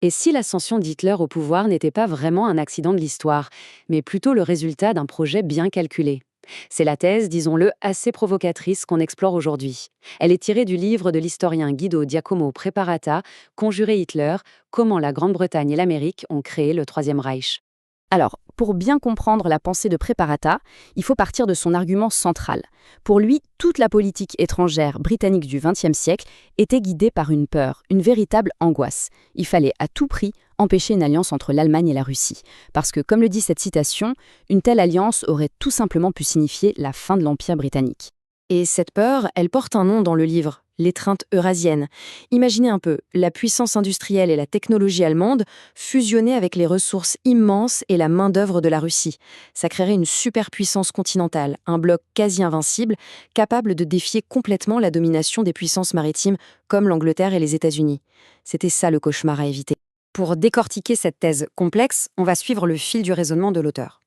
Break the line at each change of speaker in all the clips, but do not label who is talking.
Et si l'ascension d'Hitler au pouvoir n'était pas vraiment un accident de l'histoire, mais plutôt le résultat d'un projet bien calculé? C'est la thèse, disons-le, assez provocatrice qu'on explore aujourd'hui. Elle est tirée du livre de l'historien Guido Giacomo Preparata, Conjurer Hitler, comment la Grande-Bretagne et l'Amérique ont créé le Troisième Reich.
Alors, pour bien comprendre la pensée de Preparata, il faut partir de son argument central. Pour lui, toute la politique étrangère britannique du XXe siècle était guidée par une peur, une véritable angoisse. Il fallait à tout prix empêcher une alliance entre l'Allemagne et la Russie. Parce que, comme le dit cette citation, une telle alliance aurait tout simplement pu signifier la fin de l'Empire britannique. Et cette peur, elle porte un nom dans le livre, l'étreinte eurasienne. Imaginez un peu, la puissance industrielle et la technologie allemande fusionnées avec les ressources immenses et la main-d'œuvre de la Russie. Ça créerait une superpuissance continentale, un bloc quasi invincible, capable de défier complètement la domination des puissances maritimes comme l'Angleterre et les États-Unis. C'était ça le cauchemar à éviter. Pour décortiquer cette thèse complexe, on va suivre le fil du raisonnement de l'auteur.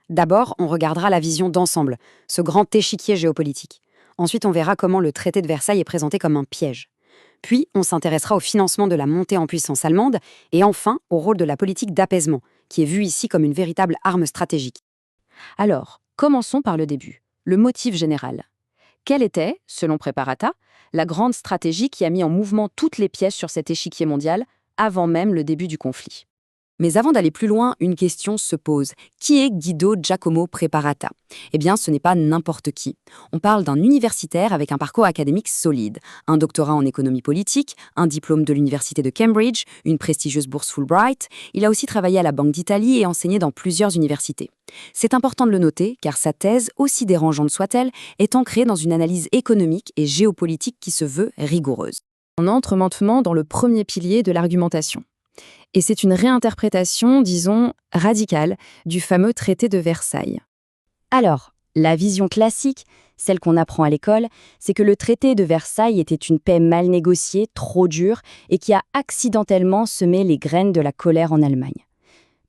D'abord, on regardera la vision d'ensemble, ce grand échiquier géopolitique. Ensuite, on verra comment le traité de Versailles est présenté comme un piège. Puis, on s'intéressera au financement de la montée en puissance allemande et enfin au rôle de la politique d'apaisement, qui est vue ici comme une véritable arme stratégique. Alors, commençons par le début, le motif général. Quelle était, selon Preparata, la grande stratégie qui a mis en mouvement toutes les pièces sur cet échiquier mondial avant même le début du conflit? Mais avant d'aller plus loin, une question se pose. Qui est Guido Giacomo Preparata? Eh bien, ce n'est pas n'importe qui. On parle d'un universitaire avec un parcours académique solide, un doctorat en économie politique, un diplôme de l'université de Cambridge, une prestigieuse bourse Fulbright. Il a aussi travaillé à la Banque d'Italie et enseigné dans plusieurs universités. C'est important de le noter, car sa thèse, aussi dérangeante soit-elle, est ancrée dans une analyse économique et géopolitique qui se veut rigoureuse. On entre maintenant dans le premier pilier de l'argumentation. Et c'est une réinterprétation, disons, radicale, du fameux traité de Versailles. Alors, la vision classique, celle qu'on apprend à l'école, c'est que le traité de Versailles était une paix mal négociée, trop dure, et qui a accidentellement semé les graines de la colère en Allemagne.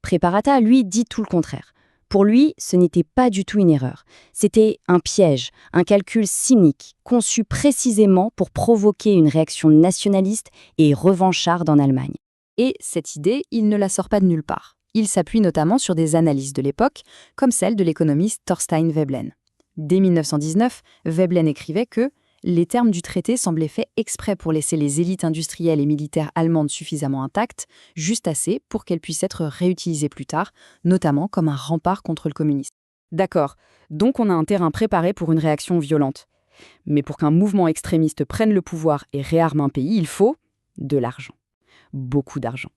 Preparata, lui, dit tout le contraire. Pour lui, ce n'était pas du tout une erreur. C'était un piège, un calcul cynique, conçu précisément pour provoquer une réaction nationaliste et revancharde en Allemagne. Et cette idée, il ne la sort pas de nulle part. Il s'appuie notamment sur des analyses de l'époque, comme celle de l'économiste Thorstein Veblen. Dès 1919, Veblen écrivait que les termes du traité semblaient faits exprès pour laisser les élites industrielles et militaires allemandes suffisamment intactes, juste assez pour qu'elles puissent être réutilisées plus tard, notamment comme un rempart contre le communisme. D'accord, donc on a un terrain préparé pour une réaction violente. Mais pour qu'un mouvement extrémiste prenne le pouvoir et réarme un pays, il faut de l'argent. Beaucoup d'argent.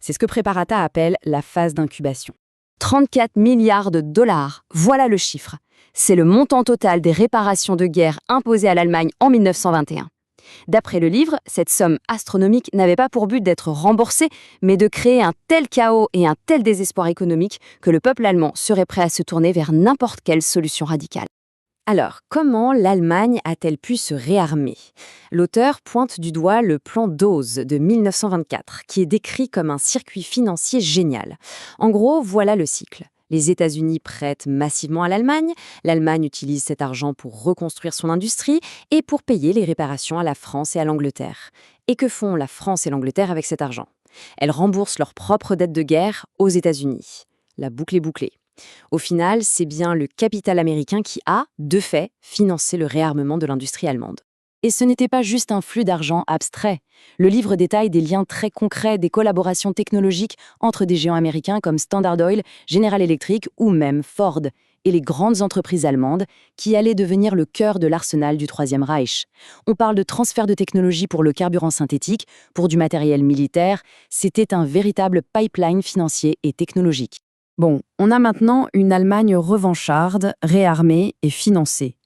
C'est ce que Preparata appelle la phase d'incubation. 34 milliards de dollars, voilà le chiffre. C'est le montant total des réparations de guerre imposées à l'Allemagne en 1921. D'après le livre, cette somme astronomique n'avait pas pour but d'être remboursée, mais de créer un tel chaos et un tel désespoir économique que le peuple allemand serait prêt à se tourner vers n'importe quelle solution radicale. Alors, comment l'Allemagne a-t-elle pu se réarmer? L'auteur pointe du doigt le plan Dawes de 1924, qui est décrit comme un circuit financier génial. En gros, voilà le cycle. Les États-Unis prêtent massivement à l'Allemagne utilise cet argent pour reconstruire son industrie et pour payer les réparations à la France et à l'Angleterre. Et que font la France et l'Angleterre avec cet argent? Elles remboursent leurs propres dettes de guerre aux États-Unis. La boucle est bouclée. Au final, c'est bien le capital américain qui a, de fait, financé le réarmement de l'industrie allemande. Et ce n'était pas juste un flux d'argent abstrait. Le livre détaille des liens très concrets, des collaborations technologiques entre des géants américains comme Standard Oil, General Electric ou même Ford, et les grandes entreprises allemandes qui allaient devenir le cœur de l'arsenal du Troisième Reich. On parle de transfert de technologie pour le carburant synthétique, pour du matériel militaire. C'était un véritable pipeline financier et technologique. Bon, on a maintenant une Allemagne revancharde, réarmée et financée.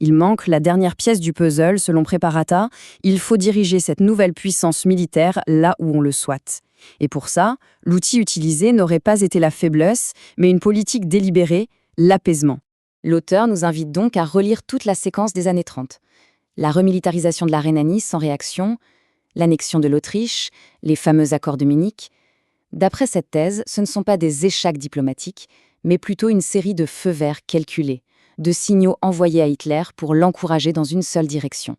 Il manque la dernière pièce du puzzle, selon Preparata. Il faut diriger cette nouvelle puissance militaire là où on le souhaite. Et pour ça, l'outil utilisé n'aurait pas été la faiblesse, mais une politique délibérée, l'apaisement. L'auteur nous invite donc à relire toute la séquence des années 30. La remilitarisation de la Rhénanie sans réaction, l'annexion de l'Autriche, les fameux accords de Munich. D'après cette thèse, ce ne sont pas des échecs diplomatiques, mais plutôt une série de feux verts calculés, de signaux envoyés à Hitler pour l'encourager dans une seule direction,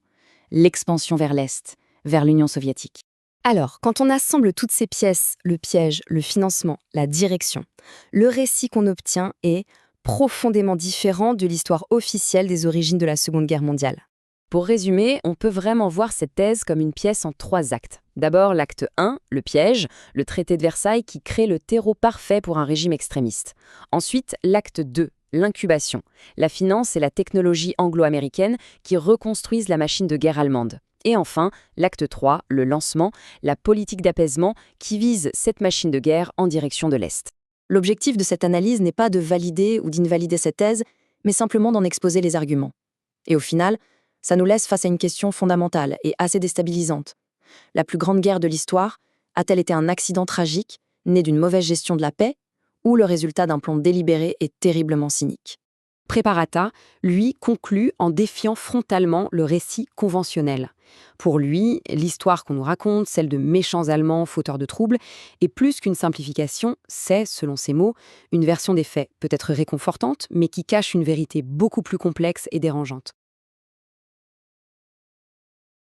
l'expansion vers l'Est, vers l'Union soviétique. Alors, quand on assemble toutes ces pièces, le piège, le financement, la direction, le récit qu'on obtient est profondément différent de l'histoire officielle des origines de la Seconde Guerre mondiale.
Pour résumer, on peut vraiment voir cette thèse comme une pièce en 3 actes. D'abord, l'acte 1, le piège, le traité de Versailles qui crée le terreau parfait pour un régime extrémiste. Ensuite, l'acte 2, l'incubation, la finance et la technologie anglo-américaine qui reconstruisent la machine de guerre allemande. Et enfin, l'acte 3, le lancement, la politique d'apaisement qui vise cette machine de guerre en direction de l'Est.
L'objectif de cette analyse n'est pas de valider ou d'invalider cette thèse, mais simplement d'en exposer les arguments. Et au final, ça nous laisse face à une question fondamentale et assez déstabilisante. La plus grande guerre de l'histoire a-t-elle été un accident tragique, né d'une mauvaise gestion de la paix, ou le résultat d'un plan délibéré et terriblement cynique?
Preparata, lui, conclut en défiant frontalement le récit conventionnel. Pour lui, l'histoire qu'on nous raconte, celle de méchants Allemands fauteurs de troubles, est plus qu'une simplification, c'est, selon ses mots, une version des faits, peut-être réconfortante, mais qui cache une vérité beaucoup plus complexe et dérangeante.